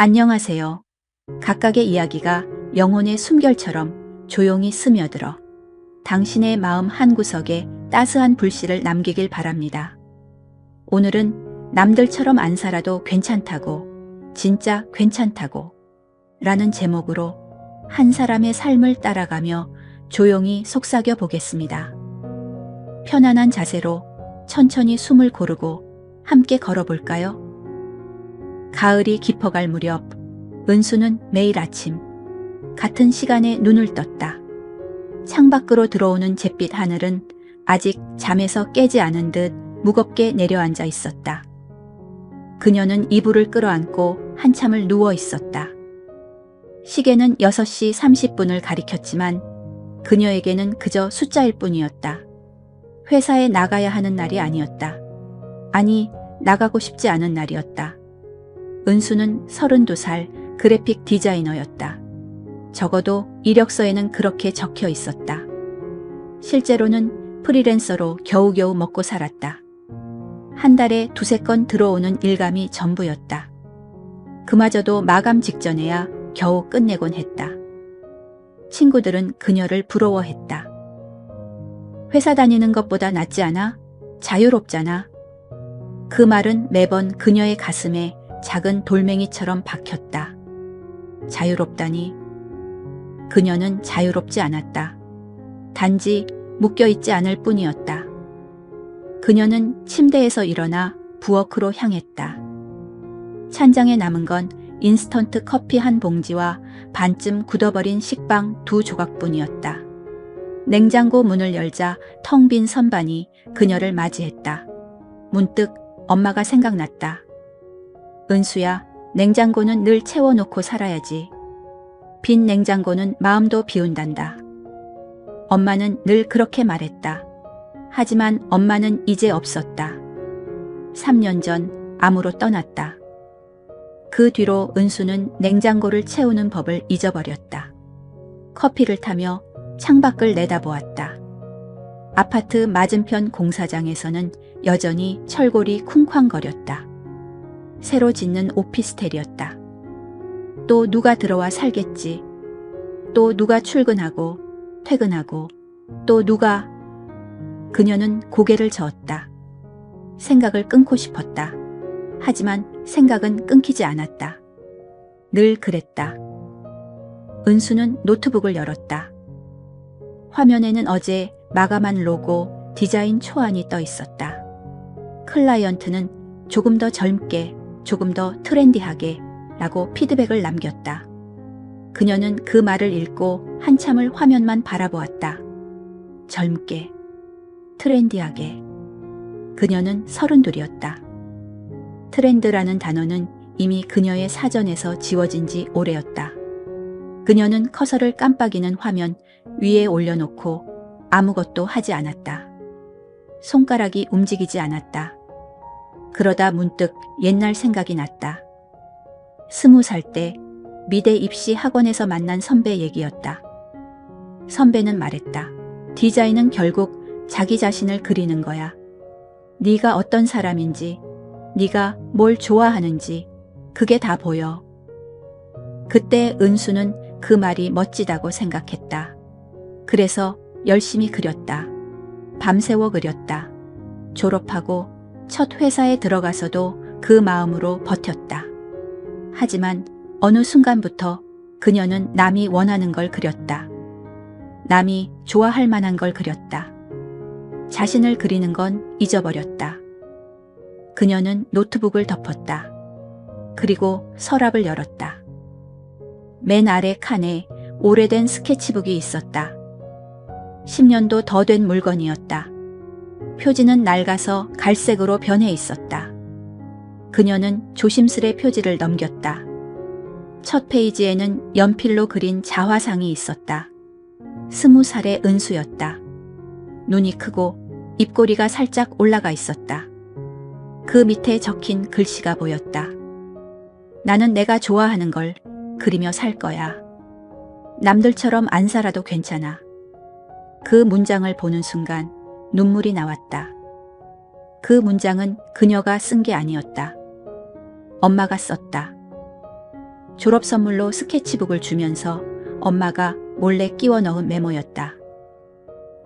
안녕하세요. 각각의 이야기가 영혼의 숨결처럼 조용히 스며들어 당신의 마음 한구석에 따스한 불씨를 남기길 바랍니다. 오늘은 남들처럼 안 살아도 괜찮다고, 진짜 괜찮다고 라는 제목으로 한 사람의 삶을 따라가며 조용히 속삭여 보겠습니다. 편안한 자세로 천천히 숨을 고르고 함께 걸어볼까요? 가을이 깊어갈 무렵 은수는 매일 아침 같은 시간에 눈을 떴다. 창밖으로 들어오는 잿빛 하늘은 아직 잠에서 깨지 않은 듯 무겁게 내려앉아 있었다. 그녀는 이불을 끌어안고 한참을 누워 있었다. 시계는 6시 30분을 가리켰지만 그녀에게는 그저 숫자일 뿐이었다. 회사에 나가야 하는 날이 아니었다. 아니, 나가고 싶지 않은 날이었다. 은수는 32살 그래픽 디자이너였다. 적어도 이력서에는 그렇게 적혀 있었다. 실제로는 프리랜서로 겨우겨우 먹고 살았다. 한 달에 2~3건 들어오는 일감이 전부였다. 그마저도 마감 직전에야 겨우 끝내곤 했다. 친구들은 그녀를 부러워했다. 회사 다니는 것보다 낫지 않아? 자유롭잖아. 그 말은 매번 그녀의 가슴에 작은 돌멩이처럼 박혔다. 자유롭다니. 그녀는 자유롭지 않았다. 단지 묶여있지 않을 뿐이었다. 그녀는 침대에서 일어나 부엌으로 향했다. 찬장에 남은 건 인스턴트 커피 한 봉지와 반쯤 굳어버린 식빵 2조각뿐이었다. 냉장고 문을 열자 텅 빈 선반이 그녀를 맞이했다. 문득 엄마가 생각났다. 은수야, 냉장고는 늘 채워놓고 살아야지. 빈 냉장고는 마음도 비운단다. 엄마는 늘 그렇게 말했다. 하지만 엄마는 이제 없었다. 3년 전 암으로 떠났다. 그 뒤로 은수는 냉장고를 채우는 법을 잊어버렸다. 커피를 타며 창밖을 내다보았다. 아파트 맞은편 공사장에서는 여전히 철골이 쿵쾅거렸다. 새로 짓는 오피스텔이었다. 또 누가 들어와 살겠지. 또 누가 출근하고 퇴근하고 또 누가. 그녀는 고개를 저었다. 생각을 끊고 싶었다. 하지만 생각은 끊기지 않았다. 늘 그랬다. 은수는 노트북을 열었다. 화면에는 어제 마감한 로고, 디자인 초안이 떠 있었다. 클라이언트는 조금 더 젊게, 조금 더 트렌디하게 라고 피드백을 남겼다. 그녀는 그 말을 읽고 한참을 화면만 바라보았다. 젊게, 트렌디하게. 그녀는 32이었다. 트렌드라는 단어는 이미 그녀의 사전에서 지워진 지 오래였다. 그녀는 커서를 깜빡이는 화면 위에 올려놓고 아무것도 하지 않았다. 손가락이 움직이지 않았다. 그러다 문득 옛날 생각이 났다. 20살 때 미대 입시 학원에서 만난 선배 얘기였다. 선배는 말했다. 디자인은 결국 자기 자신을 그리는 거야. 네가 어떤 사람인지, 네가 뭘 좋아하는지 그게 다 보여. 그때 은수는 그 말이 멋지다고 생각했다. 그래서 열심히 그렸다. 밤새워 그렸다. 졸업하고 첫 회사에 들어가서도 그 마음으로 버텼다. 하지만 어느 순간부터 그녀는 남이 원하는 걸 그렸다. 남이 좋아할 만한 걸 그렸다. 자신을 그리는 건 잊어버렸다. 그녀는 노트북을 덮었다. 그리고 서랍을 열었다. 맨 아래 칸에 오래된 스케치북이 있었다. 10년도 더 된 물건이었다. 표지는 낡아서 갈색으로 변해 있었다. 그녀는 조심스레 표지를 넘겼다. 첫 페이지에는 연필로 그린 자화상이 있었다. 20살의 은수였다. 눈이 크고 입꼬리가 살짝 올라가 있었다. 그 밑에 적힌 글씨가 보였다. 나는 내가 좋아하는 걸 그리며 살 거야. 남들처럼 안 살아도 괜찮아. 그 문장을 보는 순간 눈물이 나왔다. 그 문장은 그녀가 쓴 게 아니었다. 엄마가 썼다. 졸업 선물로 스케치북을 주면서 엄마가 몰래 끼워 넣은 메모였다.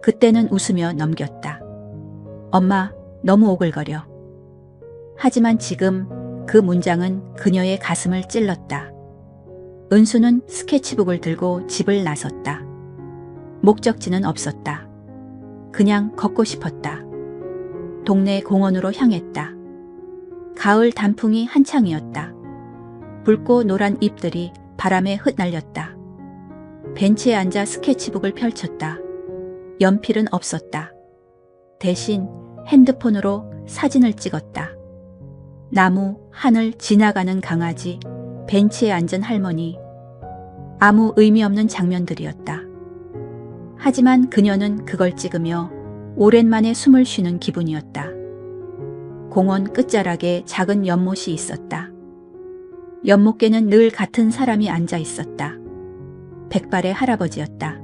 그때는 웃으며 넘겼다. 엄마, 너무 오글거려. 하지만 지금 그 문장은 그녀의 가슴을 찔렀다. 은수는 스케치북을 들고 집을 나섰다. 목적지는 없었다. 그냥 걷고 싶었다. 동네 공원으로 향했다. 가을 단풍이 한창이었다. 붉고 노란 잎들이 바람에 흩날렸다. 벤치에 앉아 스케치북을 펼쳤다. 연필은 없었다. 대신 핸드폰으로 사진을 찍었다. 나무, 하늘, 지나가는 강아지, 벤치에 앉은 할머니. 아무 의미 없는 장면들이었다. 하지만 그녀는 그걸 찍으며 오랜만에 숨을 쉬는 기분이었다. 공원 끝자락에 작은 연못이 있었다. 연못께는 늘 같은 사람이 앉아 있었다. 백발의 할아버지였다.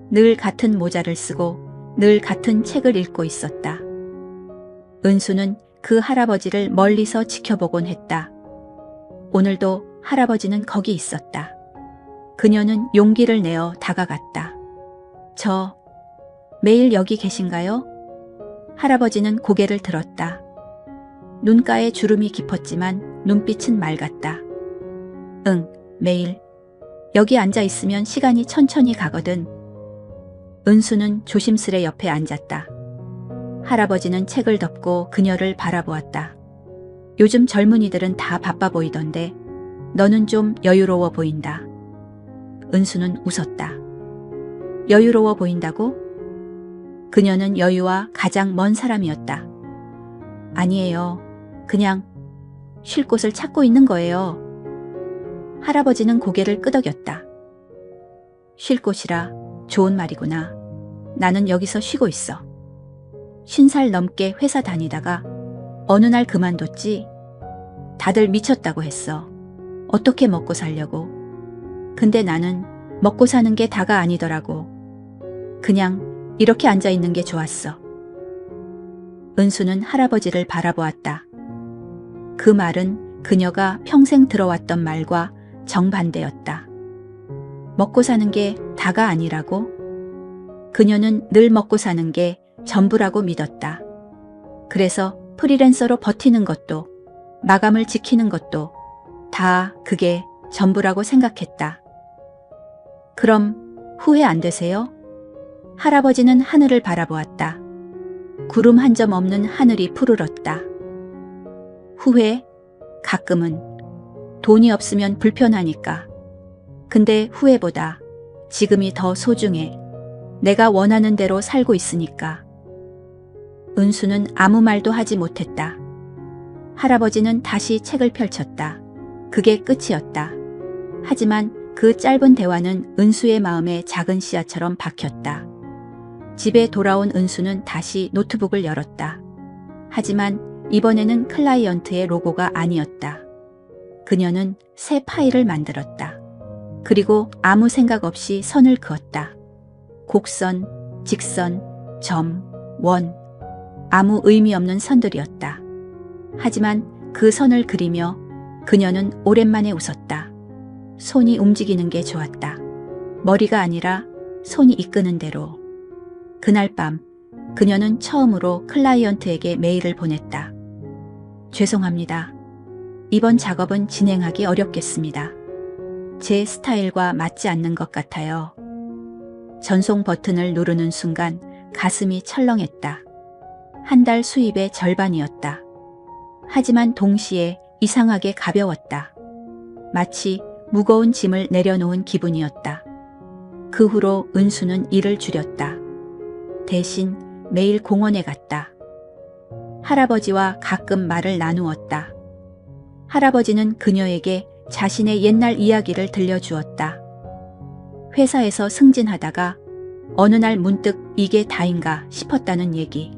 늘 같은 모자를 쓰고 늘 같은 책을 읽고 있었다. 은수는 그 할아버지를 멀리서 지켜보곤 했다. 오늘도 할아버지는 거기 있었다. 그녀는 용기를 내어 다가갔다. 저, 매일 여기 계신가요? 할아버지는 고개를 들었다. 눈가에 주름이 깊었지만 눈빛은 맑았다. 응, 매일. 여기 앉아 있으면 시간이 천천히 가거든. 은수는 조심스레 옆에 앉았다. 할아버지는 책을 덮고 그녀를 바라보았다. 요즘 젊은이들은 다 바빠 보이던데 너는 좀 여유로워 보인다. 은수는 웃었다. 여유로워 보인다고? 그녀는 여유와 가장 먼 사람이었다. 아니에요. 그냥 쉴 곳을 찾고 있는 거예요. 할아버지는 고개를 끄덕였다. 쉴 곳이라 좋은 말이구나. 나는 여기서 쉬고 있어. 50살 넘게 회사 다니다가 어느 날 그만뒀지. 다들 미쳤다고 했어. 어떻게 먹고 살려고. 근데 나는 먹고 사는 게 다가 아니더라고. 그냥 이렇게 앉아 있는 게 좋았어. 은수는 할아버지를 바라보았다. 그 말은 그녀가 평생 들어왔던 말과 정반대였다. 먹고 사는 게 다가 아니라고? 그녀는 늘 먹고 사는 게 전부라고 믿었다. 그래서 프리랜서로 버티는 것도 마감을 지키는 것도 다 그게 전부라고 생각했다. 그럼 후회 안 되세요? 할아버지는 하늘을 바라보았다. 구름 한 점 없는 하늘이 푸르렀다. 후회? 가끔은. 돈이 없으면 불편하니까. 근데 후회보다 지금이 더 소중해. 내가 원하는 대로 살고 있으니까. 은수는 아무 말도 하지 못했다. 할아버지는 다시 책을 펼쳤다. 그게 끝이었다. 하지만 그 짧은 대화는 은수의 마음에 작은 씨앗처럼 박혔다. 집에 돌아온 은수는 다시 노트북을 열었다. 하지만 이번에는 클라이언트의 로고가 아니었다. 그녀는 새 파일을 만들었다. 그리고 아무 생각 없이 선을 그었다. 곡선, 직선, 점, 원. 아무 의미 없는 선들이었다. 하지만 그 선을 그리며 그녀는 오랜만에 웃었다. 손이 움직이는 게 좋았다. 머리가 아니라 손이 이끄는 대로. 그날 밤 그녀는 처음으로 클라이언트에게 메일을 보냈다. 죄송합니다. 이번 작업은 진행하기 어렵겠습니다. 제 스타일과 맞지 않는 것 같아요. 전송 버튼을 누르는 순간 가슴이 철렁했다. 한 달 수입의 절반이었다. 하지만 동시에 이상하게 가벼웠다. 마치 무거운 짐을 내려놓은 기분이었다. 그 후로 은수는 일을 줄였다. 대신 매일 공원에 갔다. 할아버지와 가끔 말을 나누었다. 할아버지는 그녀에게 자신의 옛날 이야기를 들려주었다. 회사에서 승진하다가 어느 날 문득 이게 다인가 싶었다는 얘기.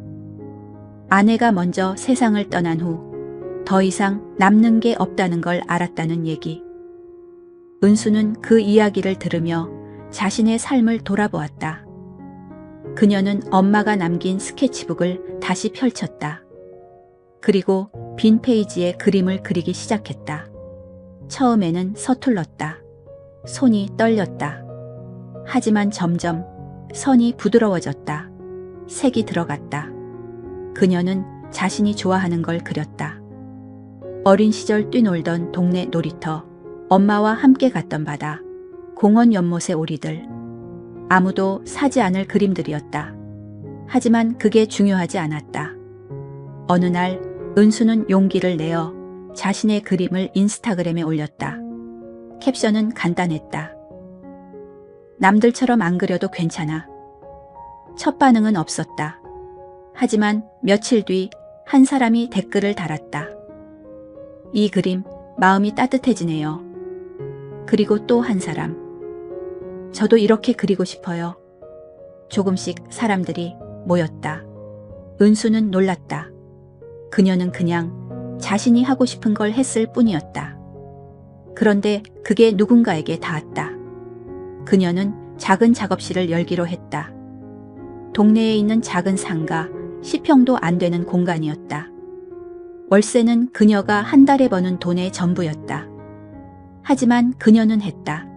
아내가 먼저 세상을 떠난 후 더 이상 남는 게 없다는 걸 알았다는 얘기. 은수는 그 이야기를 들으며 자신의 삶을 돌아보았다. 그녀는 엄마가 남긴 스케치북을 다시 펼쳤다. 그리고 빈 페이지에 그림을 그리기 시작했다. 처음에는 서툴렀다. 손이 떨렸다. 하지만 점점 선이 부드러워졌다. 색이 들어갔다. 그녀는 자신이 좋아하는 걸 그렸다. 어린 시절 뛰놀던 동네 놀이터, 엄마와 함께 갔던 바다, 공원 연못의 오리들. 아무도 사지 않을 그림들이었다. 하지만 그게 중요하지 않았다. 어느 날 은수는 용기를 내어 자신의 그림을 인스타그램에 올렸다. 캡션은 간단했다. 남들처럼 안 그려도 괜찮아. 첫 반응은 없었다. 하지만 며칠 뒤 한 사람이 댓글을 달았다. 이 그림 마음이 따뜻해지네요. 그리고 또 한 사람. 저도 이렇게 그리고 싶어요. 조금씩 사람들이 모였다. 은수는 놀랐다. 그녀는 그냥 자신이 하고 싶은 걸 했을 뿐이었다. 그런데 그게 누군가에게 닿았다. 그녀는 작은 작업실을 열기로 했다. 동네에 있는 작은 상가, 10평도 안 되는 공간이었다. 월세는 그녀가 한 달에 버는 돈의 전부였다. 하지만 그녀는 했다.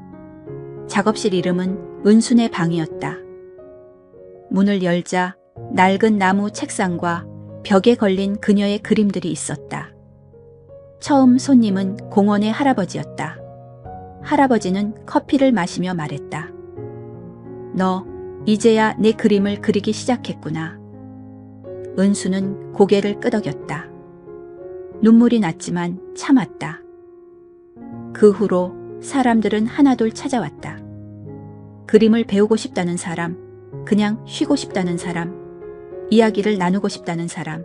작업실 이름은 은순의 방이었다. 문을 열자 낡은 나무 책상과 벽에 걸린 그녀의 그림들이 있었다. 처음 손님은 공원의 할아버지였다. 할아버지는 커피를 마시며 말했다. 너 이제야 내 그림을 그리기 시작했구나. 은수는 고개를 끄덕였다. 눈물이 났지만 참았다. 그 후로 사람들은 하나둘 찾아왔다. 그림을 배우고 싶다는 사람, 그냥 쉬고 싶다는 사람, 이야기를 나누고 싶다는 사람.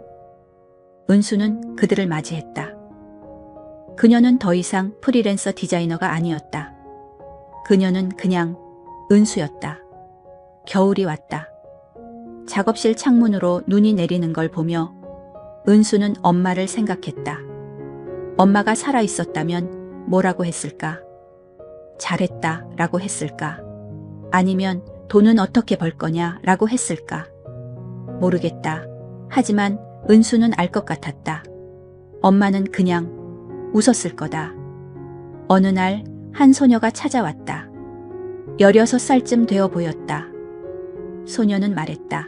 은수는 그들을 맞이했다. 그녀는 더 이상 프리랜서 디자이너가 아니었다. 그녀는 그냥 은수였다. 겨울이 왔다. 작업실 창문으로 눈이 내리는 걸 보며 은수는 엄마를 생각했다. 엄마가 살아 있었다면 뭐라고 했을까? 잘했다 라고 했을까? 아니면 돈은 어떻게 벌 거냐 라고 했을까? 모르겠다. 하지만 은수는 알 것 같았다. 엄마는 그냥 웃었을 거다. 어느 날 한 소녀가 찾아왔다. 16살쯤 되어 보였다. 소녀는 말했다.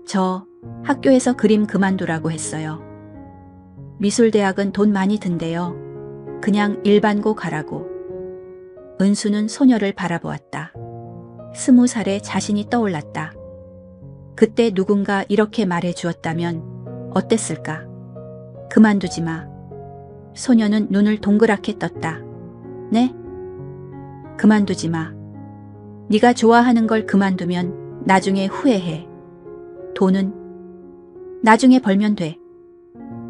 저 학교에서 그림 그만두라고 했어요. 미술대학은 돈 많이 든대요. 그냥 일반고 가라고. 은수는 소녀를 바라보았다. 20살의 자신이 떠올랐다. 그때 누군가 이렇게 말해 주었다면 어땠을까? 그만두지 마. 소녀는 눈을 동그랗게 떴다. 네? 그만두지 마. 네가 좋아하는 걸 그만두면 나중에 후회해. 돈은 나중에 벌면 돼.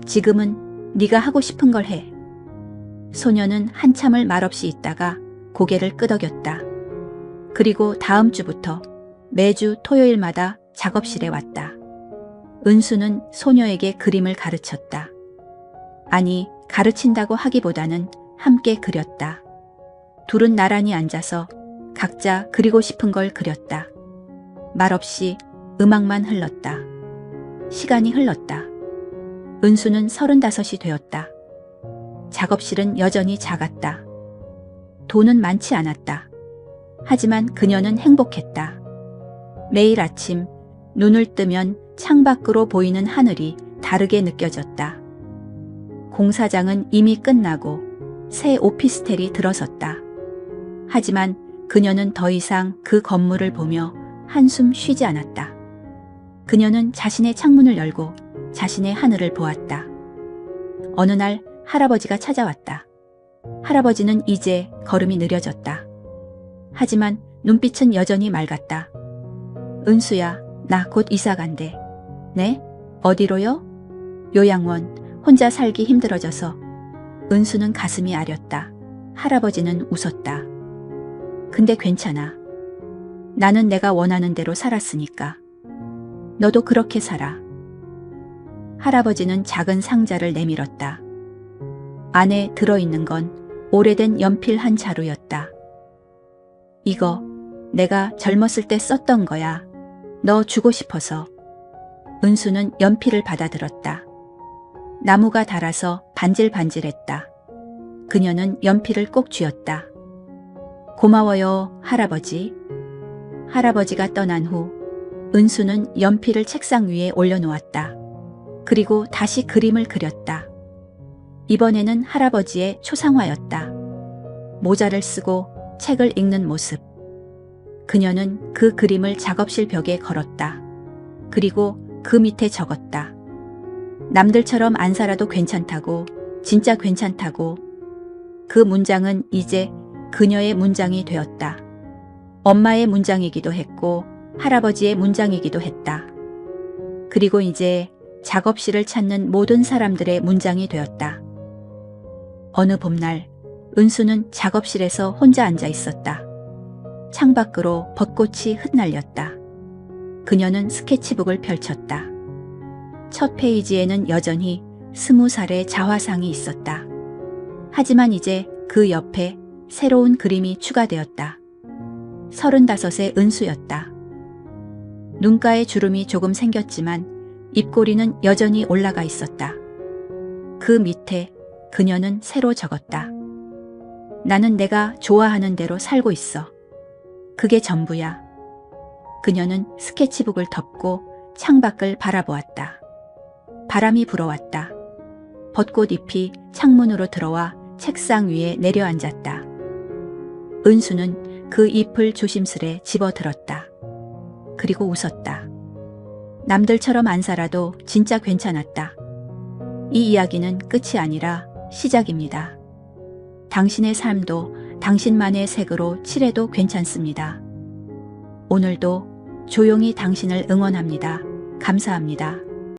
지금은 네가 하고 싶은 걸 해. 소녀는 한참을 말없이 있다가 고개를 끄덕였다. 그리고 다음 주부터 매주 토요일마다 작업실에 왔다. 은수는 소녀에게 그림을 가르쳤다. 아니, 가르친다고 하기보다는 함께 그렸다. 둘은 나란히 앉아서 각자 그리고 싶은 걸 그렸다. 말없이 음악만 흘렀다. 시간이 흘렀다. 은수는 35이 되었다. 작업실은 여전히 작았다. 돈은 많지 않았다. 하지만 그녀는 행복했다. 매일 아침 눈을 뜨면 창밖으로 보이는 하늘이 다르게 느껴졌다. 공사장은 이미 끝나고 새 오피스텔이 들어섰다. 하지만 그녀는 더 이상 그 건물을 보며 한숨 쉬지 않았다. 그녀는 자신의 창문을 열고 자신의 하늘을 보았다. 어느 날 할아버지가 찾아왔다. 할아버지는 이제 걸음이 느려졌다. 하지만 눈빛은 여전히 맑았다. 은수야, 나 곧 이사 간대. 네? 어디로요? 요양원. 혼자 살기 힘들어져서. 은수는 가슴이 아렸다. 할아버지는 웃었다. 근데 괜찮아. 나는 내가 원하는 대로 살았으니까. 너도 그렇게 살아. 할아버지는 작은 상자를 내밀었다. 안에 들어있는 건 오래된 연필 한 자루였다. 이거 내가 젊었을 때 썼던 거야. 너 주고 싶어서. 은수는 연필을 받아들었다. 나무가 닳아서 반질반질했다. 그녀는 연필을 꼭 쥐었다. 고마워요, 할아버지. 할아버지가 떠난 후 은수는 연필을 책상 위에 올려놓았다. 그리고 다시 그림을 그렸다. 이번에는 할아버지의 초상화였다. 모자를 쓰고 책을 읽는 모습. 그녀는 그 그림을 작업실 벽에 걸었다. 그리고 그 밑에 적었다. 남들처럼 안 살아도 괜찮다고, 진짜 괜찮다고. 그 문장은 이제 그녀의 문장이 되었다. 엄마의 문장이기도 했고 할아버지의 문장이기도 했다. 그리고 이제 작업실을 찾는 모든 사람들의 문장이 되었다. 어느 봄날 은수는 작업실에서 혼자 앉아 있었다. 창밖으로 벚꽃이 흩날렸다. 그녀는 스케치북을 펼쳤다. 첫 페이지에는 여전히 20살의 자화상이 있었다. 하지만 이제 그 옆에 새로운 그림이 추가되었다. 35의 은수였다. 눈가에 주름이 조금 생겼지만 입꼬리는 여전히 올라가 있었다. 그 밑에 그녀는 새로 적었다. 나는 내가 좋아하는 대로 살고 있어. 그게 전부야. 그녀는 스케치북을 덮고 창밖을 바라보았다. 바람이 불어왔다. 벚꽃 잎이 창문으로 들어와 책상 위에 내려앉았다. 은수는 그 잎을 조심스레 집어들었다. 그리고 웃었다. 남들처럼 안 살아도 진짜 괜찮았다. 이 이야기는 끝이 아니라 시작입니다. 당신의 삶도 당신만의 색으로 칠해도 괜찮습니다. 오늘도 조용히 당신을 응원합니다. 감사합니다.